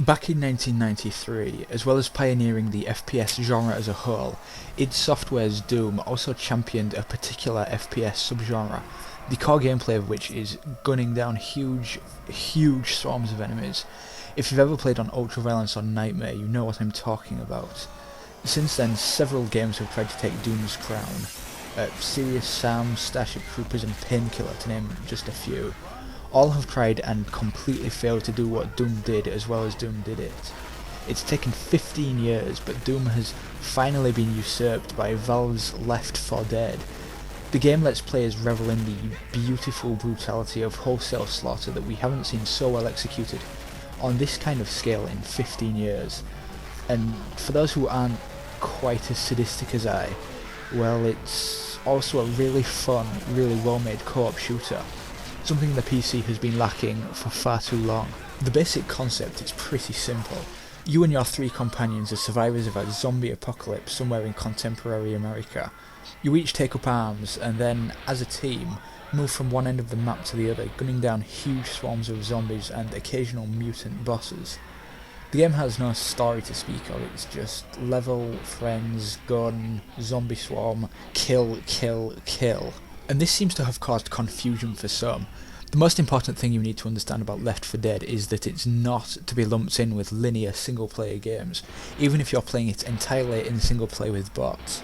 Back in 1993, as well as pioneering the FPS genre as a whole, id Software's Doom also championed a particular FPS subgenre, the core gameplay of which is gunning down huge swarms of enemies. If you've ever played on Ultraviolence or Nightmare, you know what I'm talking about. Since then, several games have tried to take Doom's crown. Serious Sam, Starship Troopers and Painkiller, to name just a few. All have tried and completely failed to do what Doom did as well as Doom did it. It's taken 15 years, but Doom has finally been usurped by Valve's Left 4 Dead. The game lets players revel in the beautiful brutality of wholesale slaughter that we haven't seen so well executed on this kind of scale in 15 years. And for those who aren't quite as sadistic as I, well, it's also a really fun, really well-made co-op shooter. Something the PC has been lacking for far too long. The basic concept is pretty simple. You and your three companions are survivors of a zombie apocalypse somewhere in contemporary America. You each take up arms and then, as a team, move from one end of the map to the other, gunning down huge swarms of zombies and occasional mutant bosses. The game has no story to speak of, it's just level, friends, gun, zombie swarm, kill, kill, kill. And this seems to have caused confusion for some. The most important thing you need to understand about Left 4 Dead is that it's not to be lumped in with linear single-player games, even if you're playing it entirely in single-player with bots.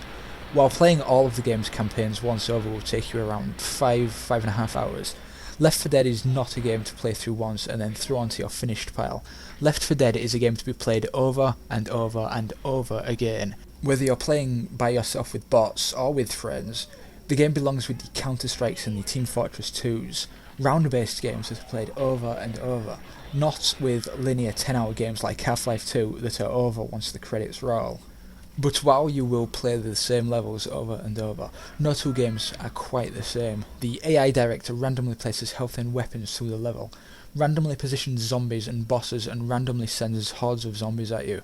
While playing all of the game's campaigns once over will take you around 5.5 hours, Left 4 Dead is not a game to play through once and then throw onto your finished pile. Left 4 Dead is a game to be played over and over and over again. Whether you're playing by yourself with bots or with friends, the game belongs with the Counter-Strikes and the Team Fortress 2s, round-based games that are played over and over, not with linear 10-hour games like Half-Life 2 that are over once the credits roll. But while you will play the same levels over and over, no two games are quite the same. The AI director randomly places health and weapons through the level, randomly positions zombies and bosses and randomly sends hordes of zombies at you.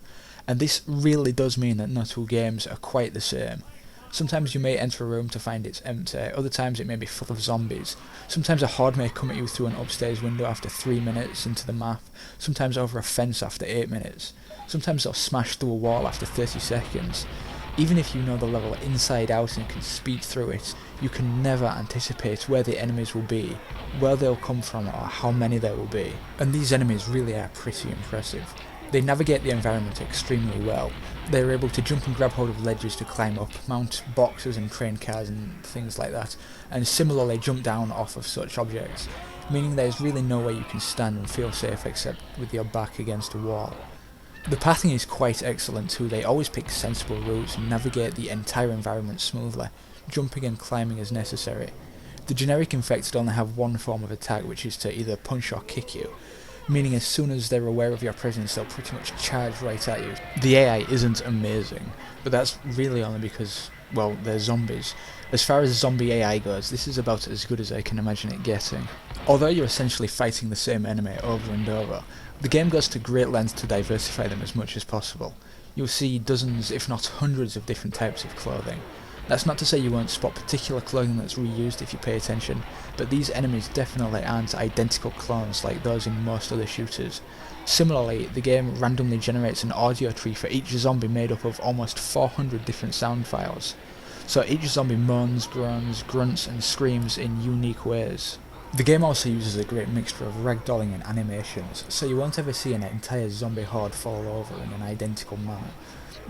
And this really does mean that no two games are quite the same. Sometimes you may enter a room to find it's empty, other times it may be full of zombies. Sometimes a horde may come at you through an upstairs window after 3 minutes into the map, sometimes over a fence after 8 minutes. Sometimes they'll smash through a wall after 30 seconds. Even if you know the level inside out and can speed through it, you can never anticipate where the enemies will be, where they'll come from or how many there will be. And these enemies really are pretty impressive. They navigate the environment extremely well. They are able to jump and grab hold of ledges to climb up, mount boxes and train cars and things like that, and similarly jump down off of such objects, meaning there is really nowhere you can stand and feel safe except with your back against a wall. The pathing is quite excellent too. They always pick sensible routes and navigate the entire environment smoothly, jumping and climbing as necessary. The generic infected only have one form of attack, which is to either punch or kick you, meaning as soon as they're aware of your presence they'll pretty much charge right at you. The AI isn't amazing, but that's really only because, well, they're zombies. As far as zombie AI goes, this is about as good as I can imagine it getting. Although you're essentially fighting the same enemy over and over, the game goes to great lengths to diversify them as much as possible. You'll see dozens, if not hundreds, of different types of clothing. That's not to say you won't spot particular clothing that's reused if you pay attention, but these enemies definitely aren't identical clones like those in most other shooters. Similarly, the game randomly generates an audio tree for each zombie made up of almost 400 different sound files. So each zombie moans, groans, grunts and screams in unique ways. The game also uses a great mixture of ragdolling and animations, so you won't ever see an entire zombie horde fall over in an identical manner.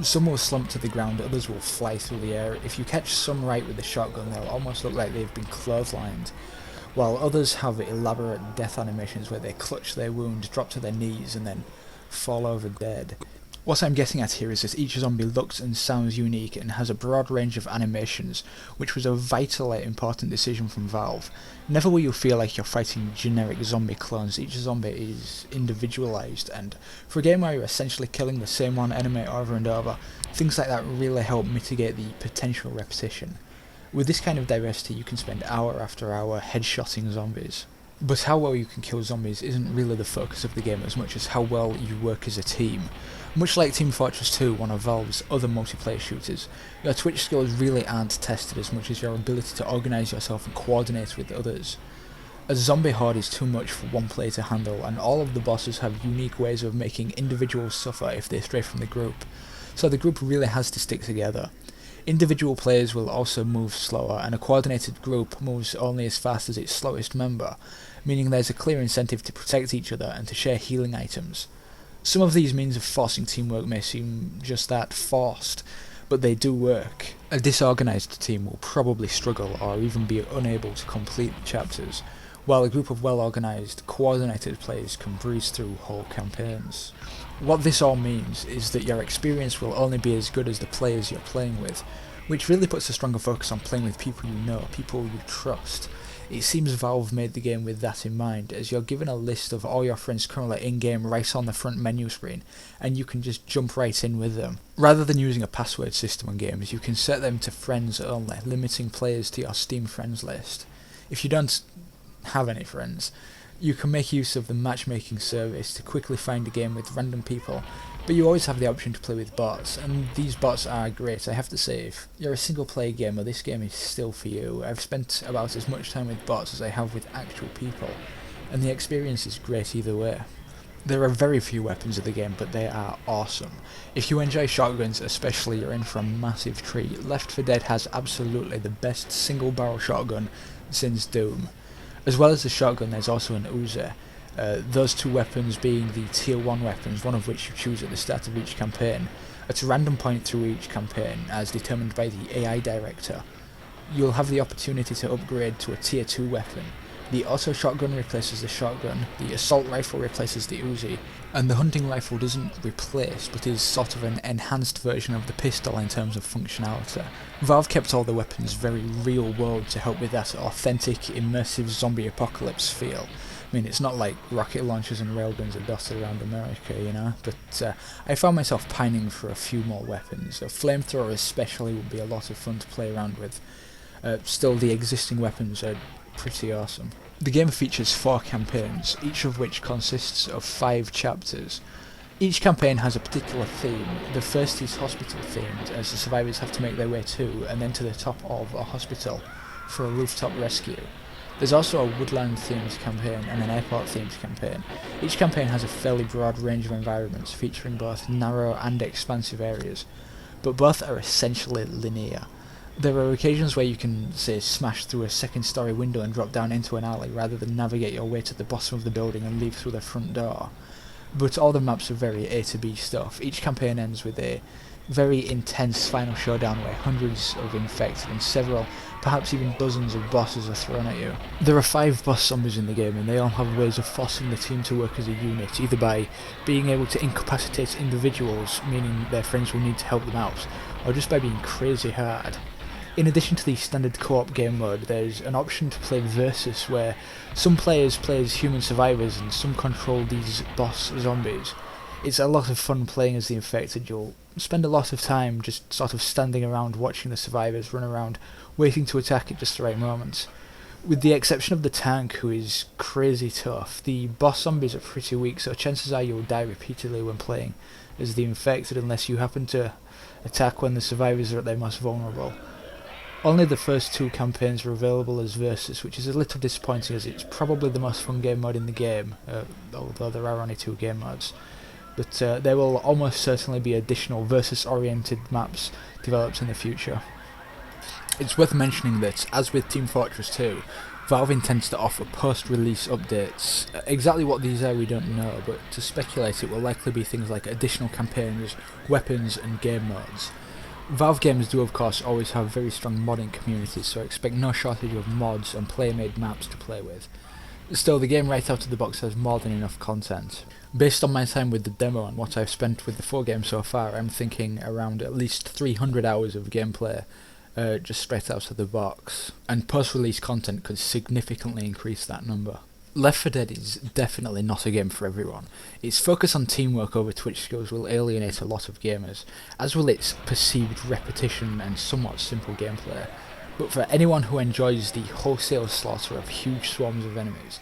Some will slump to the ground, others will fly through the air. If you catch some right with the shotgun, they'll almost look like they've been clotheslined, while others have elaborate death animations where they clutch their wound, drop to their knees, and then fall over dead. What I'm getting at here is that each zombie looks and sounds unique and has a broad range of animations, which was a vitally important decision from Valve. Never will you feel like you're fighting generic zombie clones. Each zombie is individualised, and for a game where you're essentially killing the same one enemy over and over, things like that really help mitigate the potential repetition. With this kind of diversity you can spend hour after hour headshotting zombies. But how well you can kill zombies isn't really the focus of the game as much as how well you work as a team. Much like Team Fortress 2, one of Valve's other multiplayer shooters, your Twitch skills really aren't tested as much as your ability to organise yourself and coordinate with others. A zombie horde is too much for one player to handle, and all of the bosses have unique ways of making individuals suffer if they stray from the group, so the group really has to stick together. Individual players will also move slower, and a coordinated group moves only as fast as its slowest member, meaning there's a clear incentive to protect each other and to share healing items. Some of these means of forcing teamwork may seem just that, forced, but they do work. A disorganised team will probably struggle or even be unable to complete the chapters, while a group of well-organised, coordinated players can breeze through whole campaigns. What this all means is that your experience will only be as good as the players you're playing with, which really puts a stronger focus on playing with people you know, people you trust. It seems Valve made the game with that in mind, as you're given a list of all your friends currently in-game right on the front menu screen, and you can just jump right in with them. Rather than using a password system on games, you can set them to friends only, limiting players to your Steam friends list. If you don't have any friends, you can make use of the matchmaking service to quickly find a game with random people, but you always have the option to play with bots, and these bots are great, I have to say. If you're a single player gamer, this game is still for you. I've spent about as much time with bots as I have with actual people, and the experience is great either way. There are very few weapons in the game, but they are awesome. If you enjoy shotguns especially, you're in for a massive treat. Left 4 Dead has absolutely the best single barrel shotgun since Doom. As well as the shotgun, there's also an Uzi. Those two weapons being the tier 1 weapons, one of which you choose at the start of each campaign, at a random point through each campaign, as determined by the AI director. You'll have the opportunity to upgrade to a tier 2 weapon. The auto shotgun replaces the shotgun, the assault rifle replaces the Uzi, and the hunting rifle doesn't replace, but is sort of an enhanced version of the pistol in terms of functionality. Valve kept all the weapons very real world to help with that authentic, immersive zombie apocalypse feel. I mean, it's not like rocket launchers and railguns are dotted around America, you know, but I found myself pining for a few more weapons. A flamethrower especially would be a lot of fun to play around with. Still, the existing weapons are pretty awesome. The game features 4 campaigns, each of which consists of 5 chapters. Each campaign has a particular theme. The first is hospital themed, as the survivors have to make their way to and then to the top of a hospital for a rooftop rescue. There's also a woodland themed campaign and an airport themed campaign. Each campaign has a fairly broad range of environments, featuring both narrow and expansive areas, but both are essentially linear. There are occasions where you can, say, smash through a second-story window and drop down into an alley rather than navigate your way to the bottom of the building and leave through the front door. But all the maps are very A to B stuff. Each campaign ends with a very intense final showdown where hundreds of infected and several, perhaps even dozens of bosses are thrown at you. There are 5 boss zombies in the game, and they all have ways of forcing the team to work as a unit, either by being able to incapacitate individuals, meaning their friends will need to help them out, or just by being crazy hard. In addition to the standard co-op game mode, there's an option to play Versus, where some players play as human survivors and some control these boss zombies. It's a lot of fun playing as the infected. You'll spend a lot of time just sort of standing around watching the survivors run around, waiting to attack at just the right moment. With the exception of the tank, who is crazy tough, the boss zombies are pretty weak, so chances are you'll die repeatedly when playing as the infected unless you happen to attack when the survivors are at their most vulnerable. Only the first 2 campaigns are available as Versus, which is a little disappointing as it's probably the most fun game mode in the game, although there are only 2 game modes. But there will almost certainly be additional Versus-oriented maps developed in the future. It's worth mentioning that, as with Team Fortress 2, Valve intends to offer post-release updates. Exactly what these are we don't know, but to speculate it will likely be things like additional campaigns, weapons and game modes. Valve games do of course always have very strong modding communities, so expect no shortage of mods and player-made maps to play with. Still, the game right out of the box has more than enough content. Based on my time with the demo and what I've spent with the 4 games so far, I'm thinking around at least 300 hours of gameplay just straight out of the box, and post-release content could significantly increase that number. Left 4 Dead is definitely not a game for everyone. Its focus on teamwork over Twitch skills will alienate a lot of gamers, as will its perceived repetition and somewhat simple gameplay. But for anyone who enjoys the wholesale slaughter of huge swarms of enemies,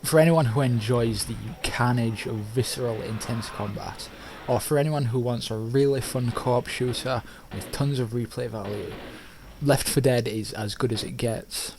for anyone who enjoys the carnage of visceral, intense combat, or for anyone who wants a really fun co-op shooter with tons of replay value, Left 4 Dead is as good as it gets.